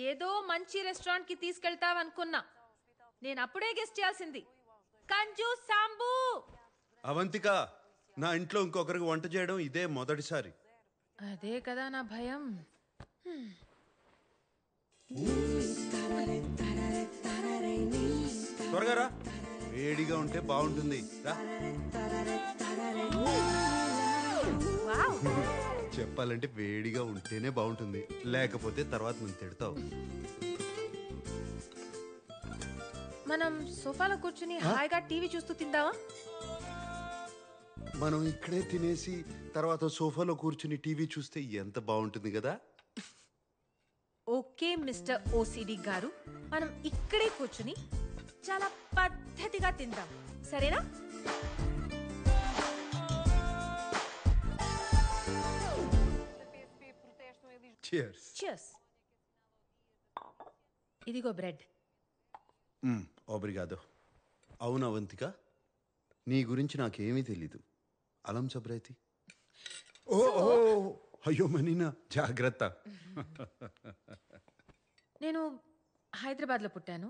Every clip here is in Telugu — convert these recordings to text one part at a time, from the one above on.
ఏదో మంచి రెస్టారెంట్ కి తీసుకెళ్తావనుకున్నా. నేను అప్పుడే గెస్ట్ చేయాల్సింది. కంజు సాంబు. అవంతిక, నా ఇంట్లో ఇంకొకరికి వంట చేయడం ఇదే మొదటిసారి. అదే కదా నా భయం. త్వరగా రా, వేడిగా ఉంటే బాగుంటుంది. రా. వావ్. చెప్పాలంటే వేడిగా ఉంటేనే బాగుంటుంది, లేకపోతే తర్వాత నువ్వు తిడతావు. మనం సోఫాలో కూర్చుని హాయిగా టీవీ చూస్తూ తిందామా? మనం ఇక్కడే తినేసి తర్వాత సోఫాలో కూర్చుని టీవీ చూస్తే ఎంత బాగుంటుంది కదా. ఓకే మిస్టర్ ఓసిడి గారు, మనం ఇక్కడే కూర్చుని చాలా పద్ధతిగా తిందాం, సరేనా? చియర్స్. చియర్స్. ఇదిగో బ్రెడ్. ఓబ్రిగాదో. అవును అవంతిక, నీ గురించి నాకేమీ తెలీదు. అలం సబ్రైతి. ఓ ఓ, అయ్యో మనీనా, జాగ్రత్త. నేను హైదరాబాద్లో పుట్టాను.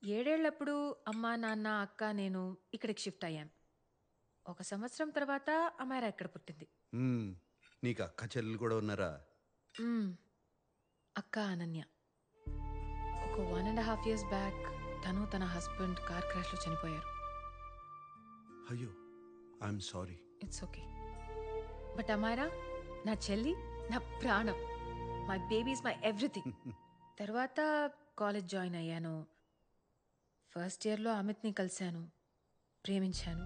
7 ఏళ్లప్పుడు అమ్మ నాన్న అక్క నేను ఇక్కడికి షిఫ్ట్ అయ్యాను. 1 సంవత్సరం తర్వాత అమ్మాయిరా ఇక్కడ పుట్టింది. నీకు అక్క చెల్లెలు కూడా ఉన్నారా? అక్క అనన్య. ఒక 1.5 years బ్యాక్ తను తన హస్బెండ్ కార్ క్రాష్లో చనిపోయారు. అయ్యో, I'm sorry. It's okay. But అమ్మాయిరా నా చెల్లి, నా ప్రాణం. My baby is my everything. తర్వాత కాలేజ్ జాయిన్ అయ్యాను. ఫస్ట్ ఇయర్లో అమిత్ని కలిశాను, ప్రేమించాను.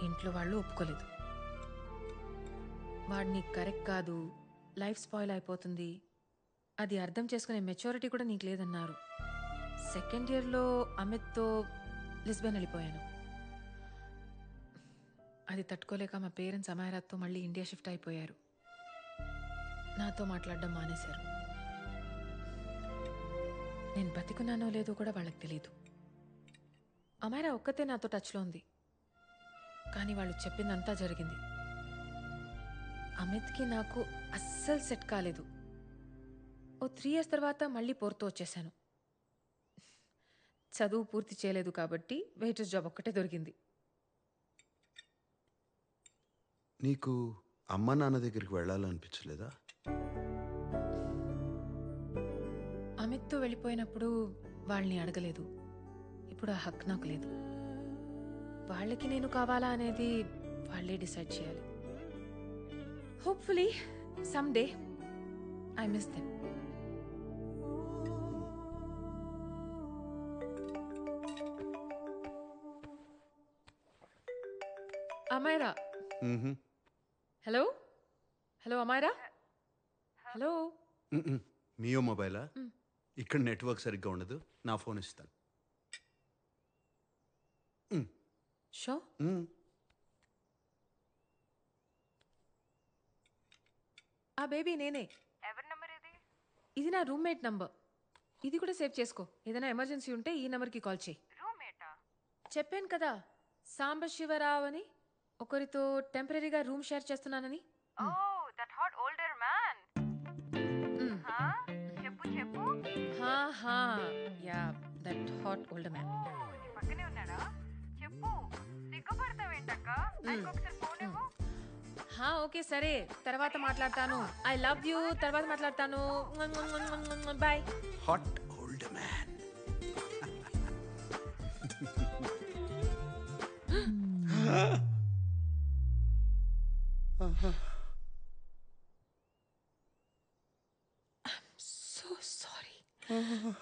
ఇంట్లో వాళ్ళు ఒప్పుకోలేదు. వాడిని కరెక్ట్ కాదు, లైఫ్ స్పాయిల్ అయిపోతుంది, అది అర్థం చేసుకునే మెచ్యూరిటీ కూడా నీకు లేదన్నారు. సెకండ్ ఇయర్లో అమిత్తో లిస్బన్ వెళ్ళిపోయాను. అది తట్టుకోలేక మా పేరెంట్స్ అమాయరాతో మళ్ళీ ఇండియా షిఫ్ట్ అయిపోయారు. నాతో మాట్లాడడం మానేశారు. నేను బతికున్నానో లేదో కూడా వాళ్ళకి తెలీదు. అమాయరా ఒక్కతే నాతో టచ్లో ఉంది, కానీ వాళ్ళు చెప్పిందంతా జరిగింది. అమిత్కి నాకు అస్సలు సెట్ కాలేదు. ఓ 3 years తర్వాత మళ్ళీ పోర్తో వచ్చేసాను. చదువు పూర్తి చేయలేదు కాబట్టి వెయిటర్స్ జాబ్ ఒక్కటే దొరికింది. నీకు అమ్మ నాన్న దగ్గరికి వెళ్ళాలనిపించలేదా? అమిత్తో వెళ్ళిపోయినప్పుడు వాళ్ళని అడగలేదు. ఇప్పుడు ఆ హక్కు నాకు లేదు. వాళ్ళకి నేను కావాలా అనేది వాళ్ళే డిసైడ్ చేయాలి. Hopefully some day I miss them. Amaira. Hello hello Amaira. Hello. మియో మొబైలా? ఇక్కడ నెట్వర్క్ సరిగ్గా ఉండదు, నా ఫోన్ ఇస్తాను. షో. ఆ బేబీ నేనే. ఎవరి నంబర్ ఇది? ఇది నా రూమ్మేట్ నంబర్. ఇది కూడా సేవ్ చేసుకో. ఏదైనా ఎమర్జెన్సీ ఉంటే ఈ నంబర్కి కాల్ చేయి. రూమ్మేటా? చెప్పాను కదా, సాంబశివరావు అని, ఒకరితో టెంపరీగా రూమ్ షేర్ చేస్తున్నానని. Oh that hot older man. హా చెప్పు చెప్పు. హా హా yeah, that hot older man. నీ పక్కనే ఉన్నాడా? చెప్పు. సిగ్గుపడతావేంటక్క? ఆయనకు ఒకసారి ఫోన్ ఇవ్వు. హా ఓకే సరే, తర్వాత మాట్లాడతాను. I love you. తర్వాత మాట్లాడతాను. Bye. Hot old man. So sorry.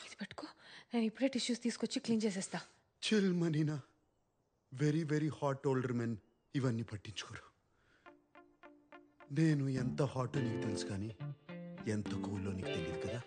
ఇది పట్టుకో, నేను ఇప్పుడే టిష్యూస్ తీసుకొచ్చి క్లీన్ చేసేస్తా. చిల్ మనీనా, very very hot older men ఇవన్నీ పట్టించుకోరు. నేను ఎంత హాట్ నీకు తెలుసు, కానీ ఎంత కూల్లో నీకు తెలియదు కదా.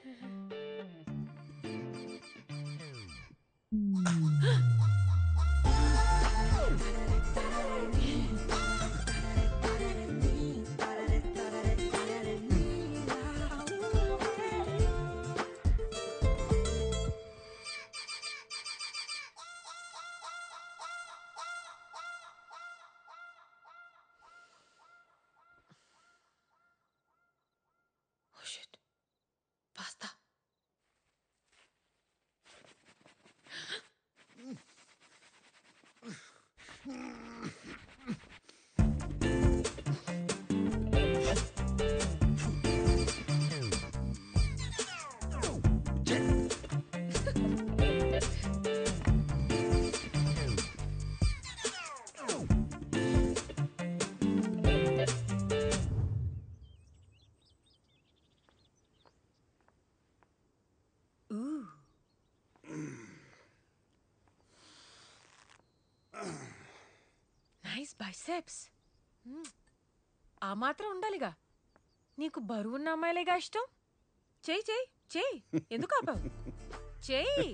Nice biceps. ఆ మాత్రం ఉండాలిగా. నీకు బరువున్న అమ్మాయిలేగా ఇష్టం. చెయ్యి చెయ్యి చెయ్యి, ఎందుకు ఆపావు? చెయ్యి,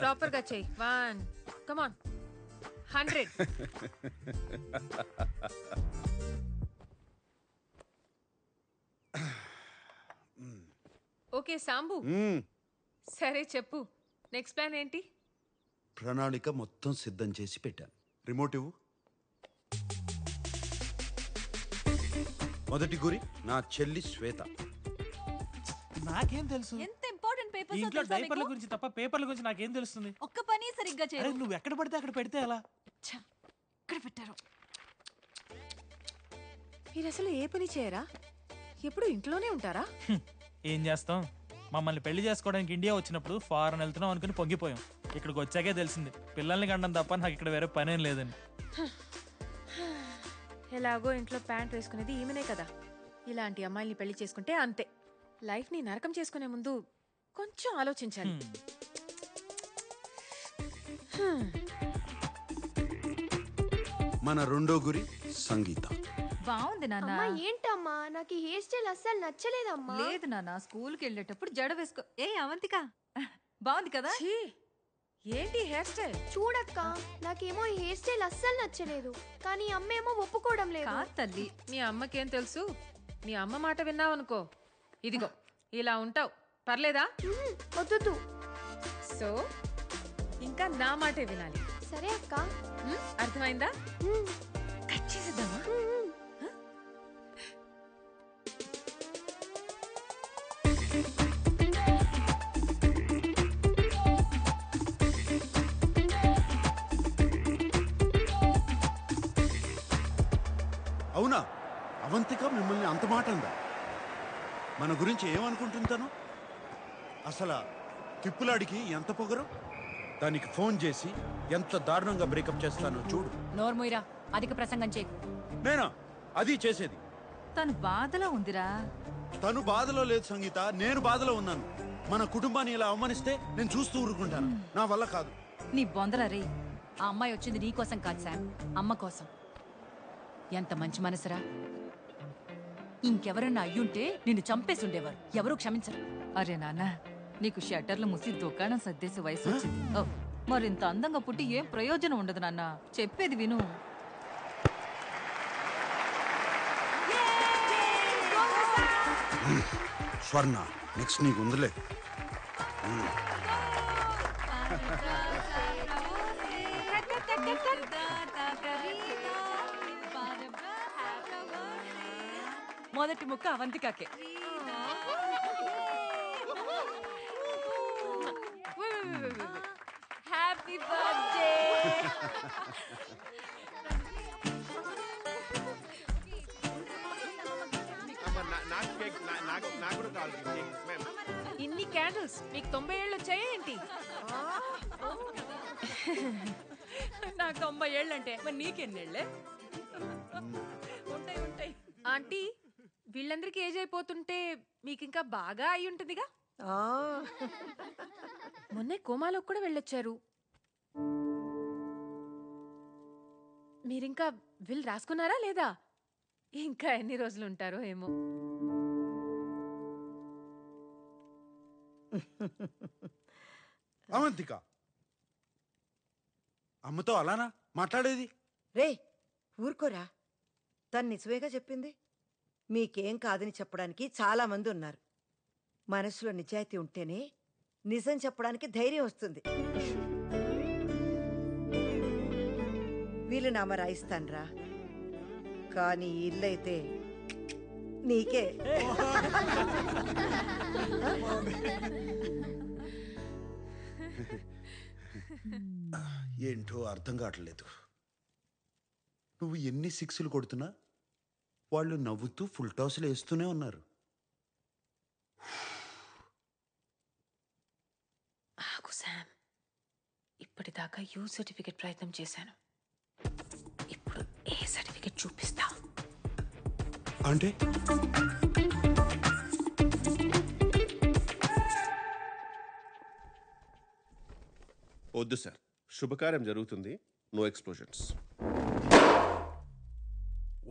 ప్రాపర్గా చెయ్యి. 1 కమాన్ 100. ఓకే సాంబు, సరే చెప్పు, నెక్స్ట్ ప్లాన్ ఏంటి? ప్రణాళిక మొత్తం సిద్ధం చేసి పెట్టాను. రిమోట్ ఇవ్వు. మొదటి గురి నా చెల్లి శ్వేత. నాకేం తెలుసు? ఎంత ఇంపార్టెంట్ పేపర్స్ ఇంట్లో డైపర్ల గురించి తప్ప పేపర్ల గురించి నాకేం తెలుస్తుంది? ఒక్క పని సరిగ్గా అరే చేయరు. నువ్వు ఎక్కడ పడితే అక్కడ పెడితే ఎలా? ఇక్కడ పెట్టారు. మీరు అసలు ఏ పని చేయరా? ఎప్పుడు ఇంట్లోనే ఉంటారా? ఏం చేస్తాం, మమ్మల్ని పెళ్లి చేసుకోవడానికి ఇండియా వచ్చినప్పుడు ఫారెన్ వెళ్తున్నాం అనుకుని పొంగిపోయాం. ఇక్కడికి వచ్చాకే తెలిసింది పిల్లల్ని కండం తప్ప నాకు ఇక్కడ వేరే పనేం లేదని. ఎలాగో ఇంట్లో ప్యాంట్ వేసుకునేది ఈమెనే కదా. ఇలాంటి అమ్మాయిల్ని పెళ్లి చేసుకుంటే అంతే. లైఫ్ని నరకం చేసుకునే ముందు కొంచెం ఆలోచించాలి. మన రెండో గురి సంగీత. బాగుంది నాన్న. అమ్మా ఏంటమ్మా, నాకు ఈ హెయిర్ స్టైల్ అస్సలు నచ్చలేదమ్మా. లేదు నాన్న, స్కూల్ కి వెళ్ళేటప్పుడు జడ వేసుకో. ఏ అవంతిక, బాగుంది కదా? ఛీ, ఏంటి హెయిర్ స్టైల్? చూడక్క, నాకేమో ఈ హెయిర్ స్టైల్ అస్సలు నచ్చలేదు, కానీ అమ్మేమో ఒప్పుకోవడం లేదు. కాదు తల్లి. మీ అమ్మకేం తెలుసు? మీ అమ్మ మాట విన్నావనుకో, ఇదిగో ఇలా ఉంటావు. పర్లేదా? వద్దు. సో ఇంకా నా మాటే వినాలి. సరే అక్క. అర్థమైందా? కట్ చేసేద్దామా? అవునా? అవంతిక మిమ్మల్ని అంత మాట అందా? మన గురించి ఏమనుకుంటుంటాను? అసలు తిప్పులాడికి ఎంత పొగరం. దానికి ఫోన్ చేసి ఎంత దారుణంగా బ్రేకప్ చేస్తానో చూడు. నోర్మోయిరా, అధిక ప్రసంగం చేయకు. నేనా అది చేసేది? తను బాధలో ఉందిరా. తను బాధలో లేదు సంగీత, నేను బాధలో ఉన్నాను. మన కుటుంబాన్ని ఇలా అవమానిస్తే నేను చూస్తూ ఊరుకుంటాను. నా వల్ల కాదు. నీ బొందరా రే. ఆ అమ్మాయి వచ్చింది నీ కోసం కాదు శామ్, అమ్మ కోసం. ఎంత మంచి మనసురా. ఇంకెవరన్నా అయ్యుంటే నిన్ను చంపేసి ఉండేవారు. ఎవరూ క్షమించరు. అరే నాన్న, నీకు షట్టర్లు మూసి దుకాణం సర్దేసి వయసు వచ్చింది. మరింత అందంగా పుట్టి ఏం ప్రయోజనం ఉండదు నాన్న. చెప్పేది విను. స్వర్ణ, నెక్స్ట్ నీకు ఉందిలే. మొదటి ముక్క అవంతికాకే. Happy birthday. ఇన్ని క్యాండిల్స్ మీకు 90 ఏళ్ళు వచ్చాయా ఏంటి? నాకు 90 ఏళ్ళంటే మరి నీకెన్నేళ్ళే? ఉంటాయి ఉంటాయి. ఆంటీ, వీళ్ళందరికీ ఏజ్ అయిపోతుంటే మీకు ఇంకా బాగా అయి ఉంటుందిగా. మొన్నే కోమాలోకి కూడా వెళ్ళొచ్చారు. మీరింకా విల్ రాసుకున్నారా లేదా? ఇంకా ఎన్ని రోజులు ఉంటారో ఏమో. అవంతిక, అమ్మతో అలానా మాట్లాడేది? రే ఊరుకోరా, తను నిజమేగా చెప్పింది. మీకేం కాదని చెప్పడానికి చాలా మంది ఉన్నారు. మనసులో నిజాయితీ ఉంటేనే నిజం చెప్పడానికి ధైర్యం వస్తుంది. వీలునామా రాయిస్తాన్రా, కానీ ఇల్లైతే నీకే. ఏంటో అర్థం కావట్లేదు. నువ్వు ఎన్ని సిక్స్లు కొడుతున్నా వాళ్ళు నవ్వుతూ ఫుల్ టాస్లు వేస్తూనే ఉన్నారు. ఆగు శామ్, ఇప్పటిదాకా యూ సర్టిఫికెట్ ప్రయత్నం చేశాను. ఇప్పుడు ఏ సర్టిఫికెట్ చూపిస్తా అంటే? వద్దు సార్, శుభకార్యం జరుగుతుంది, నో ఎక్స్ప్లోజన్స్.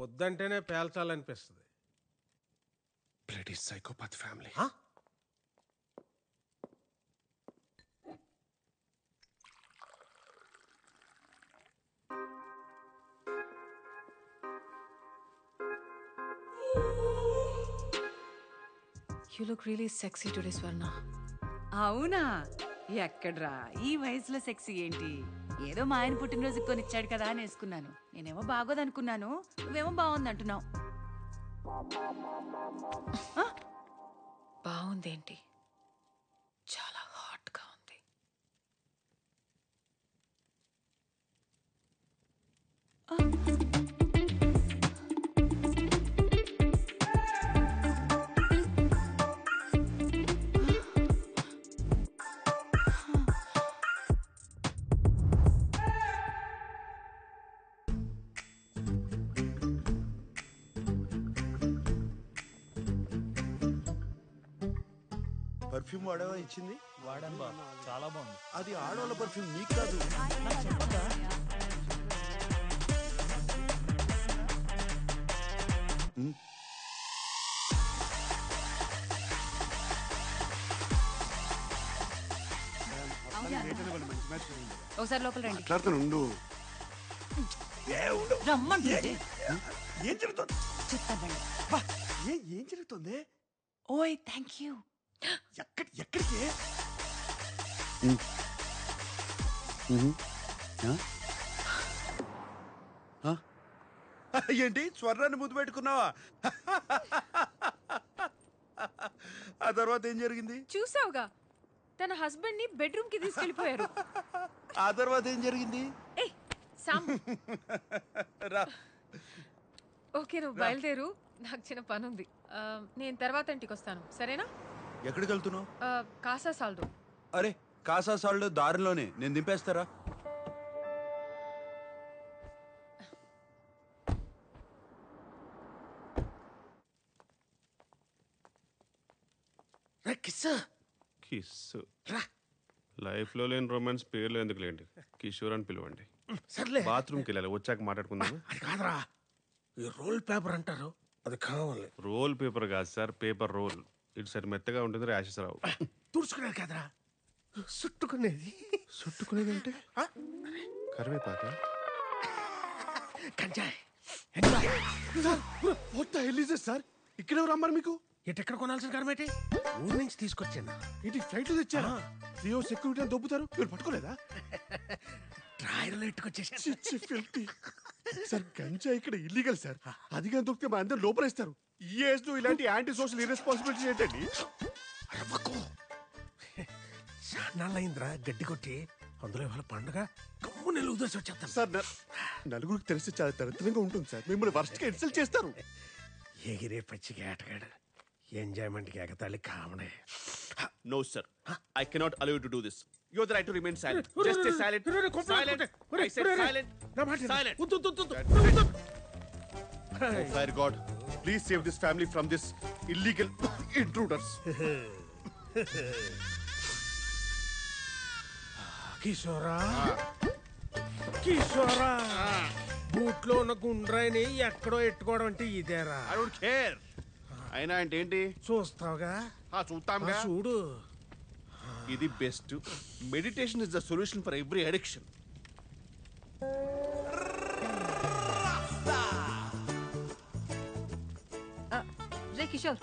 వద్దంటేనే పేల్చాలనిపిస్తుంది. Bloody psychopath family. You look really sexy today, Swarna. అవునా? ఎక్కడ్రా ఈ వయసులో సెక్సీ ఏంటి? ఏదో మా ఆయన పుట్టినరోజుకి కొనిచ్చాడు కదా అని వేసుకున్నాను. నేనేమో బాగోదనుకున్నాను, నువ్వేమో బాగుందంటున్నావు. బాగుందేంటి? చాలా హాట్గా ఉంది. పర్ఫ్యూమ్ వాడవా ఇచ్చింది? వాడాను బా, చాలా బాగుంది. అది ఆడవాళ్ళ పర్ఫ్యూమ్, నీకు కాదు. ఒకసారి లోపల రండి. మాట్లాడుతాను. రమ్మంటుంటే ఏం జరుగుతుంది? చెప్తాను. ఏం జరుగుతుంది? ఓయ్ థ్యాంక్ యూ. ఎక్కడికి? ఏంటి స్వర్ణాన్ని ముద్దు పెట్టుకున్నావా? ఆ తర్వాత ఏం జరిగింది? చూసావుగా, తన హస్బెండ్ ని బెడ్రూమ్ కి తీసుకెళ్లిపోయారు. ఆ తర్వాత ఏం జరిగింది? రా. ఓకే, నువ్వు బయలుదేరు, నాకు చిన్న పని ఉంది. నేను తర్వాత ఇంటికి వస్తాను, సరేనా? ఎక్కడికి వెళ్తున్నావు? కాసా సాల్దో. అరే, కాసా సాల్డో దారిలోనే, నేను దింపేస్తారా? కిస్ లైఫ్ లో లేని రొమాన్స్ పేర్లు ఎందుకు లేండి, కిషోర్ అని పిలవండి. సర్లే, బాత్రూమ్కి వెళ్ళాలి, వచ్చాక మాట్లాడుకుందాం. అది కాదురా, ఈ రోల్ పేపర్ అంటారు, అది కావాలి. రోల్ పేపర్ కాదు సార్, పేపర్ రోల్. ఇటు సరి మెత్తగా ఉంటుంది, ర్యాషెస్ రావు. తుడుచుకునేది కాదురా, చుట్టుకునేది. చుట్టుకునేది అంటే కరివేపాక, గంజాయి. సార్ ఇక్కడ ఎవరు అమ్మారు మీకు? ఎక్కడ కొనాల్సిన కరమేటి? ఊరి నుంచి తీసుకొచ్చాను. ఇటు ఫ్లైట్ తెచ్చారా? జియో సెక్యూరిటీ అని దొబ్బుతారు, మీరు పట్టుకోలేదా? డ్రాయర్లో ఎట్టుకొచ్చేసి. సార్ గంజా ఇక్కడ ఇల్లీగల్ సార్, అది కానీ దొరికితే మా అందరు లోపలేస్తారు. ఈ ఏజ్ లో ఇలాంటి యాంటీ సోషల్ ఇర్రెస్పాన్సిబిలిటీ ఏంటండి? చాన్నాళ్ళయిందిరా గడ్డి కొట్టి, అందులో ఇవాళ పండుగ కమ్ము నెల ఉదర్సి వచ్చేస్తాను. సార్ నలుగురికి తెలిసి చాలా దరిద్రంగా ఉంటుంది సార్, మిమ్మల్ని వర్స్ట్ గా ఇన్సల్ట్ చేస్తారు. ఎగిరే పచ్చిగా ఆటగాడు, ఎంజాయ్మెంట్కి ఎగతాళి కామనే. No sir, I cannot allow you to do this. You have the right to remain silent. Just stay silent. Silent. I said silent. Silent. Oh fire God, please save this family from this illegal intruders. కిషోరా, కిషోరా, బూట్లో ఉన్న గుండ్రాయిని ఎక్కడో ఎట్టుకోవడం అంటే ఇదేరా? I don't care. అయినా అంటే ఏంటి? చూస్తావుగా? చూస్తాంగా. చూడు, ఇది best. Meditation is the solution for every addiction. రే కిషోర్,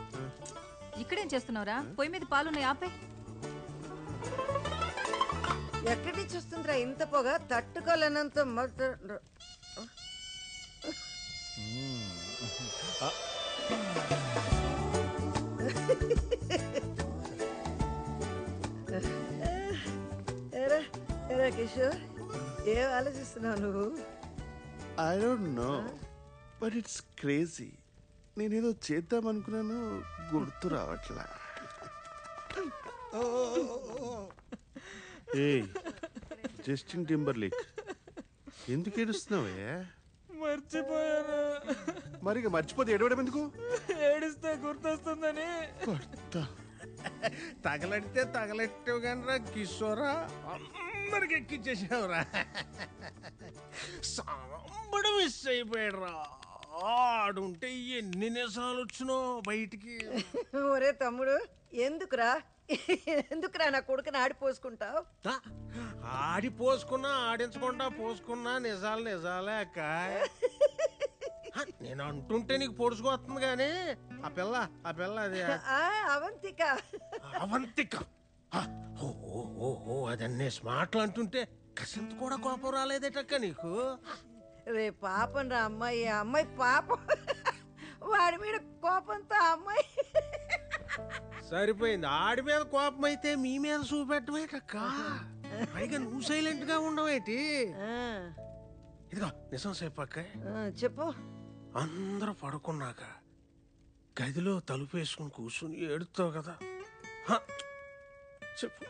ఇక్కడేం చేస్తున్నావురా? పొయ్యి మీద పాలున్నాయి, ఆపే. ఎక్కడి నుంచి వస్తుందిరా ఇంత పొగ? తట్టుకోలేనంత కిషోర్, ఏం ఆలోచిస్తున్నావు నువ్వు? I don't no, but it's crazy. నేనేదో చేద్దాం అనుకున్నాను, గుర్తు రావట్లా. ఏయ్ జస్టిన్ టింబర్లేక్, ఎందుకు ఏడుస్తున్నావే? మర్చిపోయాను. మరి మర్చిపోతే ఏడవడం ఎందుకు? ఏడిస్తే గుర్తొస్తుందని. తగలడితే తగలెట్టావు కానీ రా కిషోరా, అందరికి ఎక్కిచ్చేసావురా. సాంబడు మిస్ అయిపోయాడు రా. ఆడుంటే ఎన్ని నిజాలు వచ్చినో బయటికి. ఒరే తమ్ముడు, ఎందుకురా నా కొడుకుని ఆడిపోసుకుంటావు? ఆ, ఆడిపోసుకున్నా ఆడించకుండా పోసుకున్నా నిజాలు నిజాలే అక్క. నేను అంటుంటే నీకు పొడుచుకొస్తుంది కానీ ఆ పిల్ల అది అవంతిక. అవంతిక ఓ అదన్నేసి మాటలు అంటుంటే కసింత కూడా కోపం రాలేదేటక్క నీకు? రే పాపం రా అమ్మాయి పాపం. వాడి మీద కోపంతో అమ్మాయి సరిపోయింది. ఆడి మీద కోపం అయితే మీ మీద చూపెట్టమేటక్క. పైగా నువ్వు సైలెంట్ గా ఉండవేటి? ఇదిగో నిజం చెప్పక్క. చెప్పు. అందరూ పడుకున్నాక గదిలో తలుపేసుకుని కూర్చుని ఏడుతావు కదా, చెప్పు.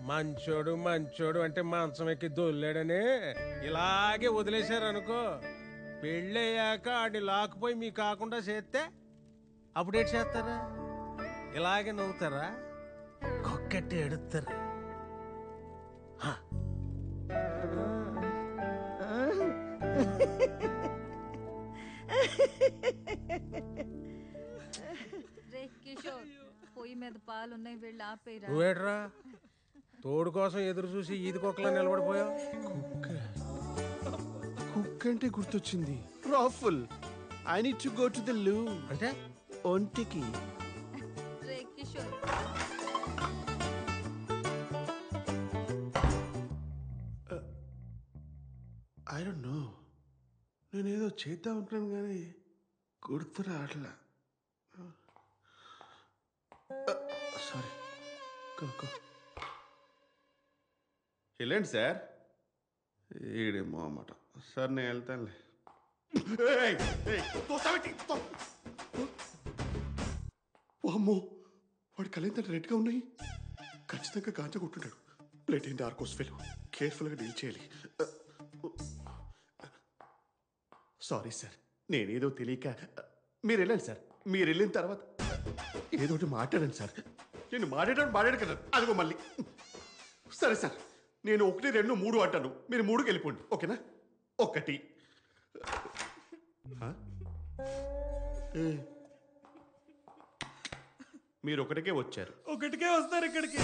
మంచోడు అంటే మంచం ఎక్కి దొల్లాడని ఇలాగే వదిలేశారనుకో, పెళ్ళయ్యాక ఆడిని లాక్కుపోయి మీ కాకుండా చేస్తే అప్పుడేటి చేస్తారా? ఇలాగే నవ్వుతారా? కొక్కట్టి ఎడుతారు. పొయ్యి మీద పాలున్నాయి, వెళ్ళి ఆపేరా. నువ్వేట్రా తోడు కోసం ఎదురు చూసి ఈది కుక్కలా నిలబడిపోయావు? కుక్ అంటే గుర్తొచ్చింది. రాఫుల్, I need to go to the loo. అంటే ఒంటికి. రే కిషోర్, ఐ డోంట్ నో, నేనేదో చేద్దాం అనుకున్నాను కానీ గుర్తు రావట్లా. సారీ. వెళ్ళండి సార్. ఈడేమో అన్నమాట. సార్ నేను వెళ్తానులే. అమ్మో, వాడి కళ్ళేంత రెడ్గా ఉన్నాయి. ఖచ్చితంగా గాంజా కొట్టుంటాడు. ప్లేట్ ఏంటి ఆర్కోస్ ఫెయిల్. కేర్ఫుల్గా డీల్ చేయాలి. సారీ సార్, నేనేదో తెలియక. మీరు వెళ్ళండి సార్. మీరు వెళ్ళిన తర్వాత ఏదో ఒకటి మాట్లాడండి సార్. నేను మాట్లాడాను కదా, అదిగో మళ్ళీ. సరే సార్, నేను 1, 2, 3 అంటాను, మీరు 3కి వెళ్ళిపోండి, ఓకేనా? 1. మీరు 1కే వచ్చారు. 1కే వస్తారు ఇక్కడికి.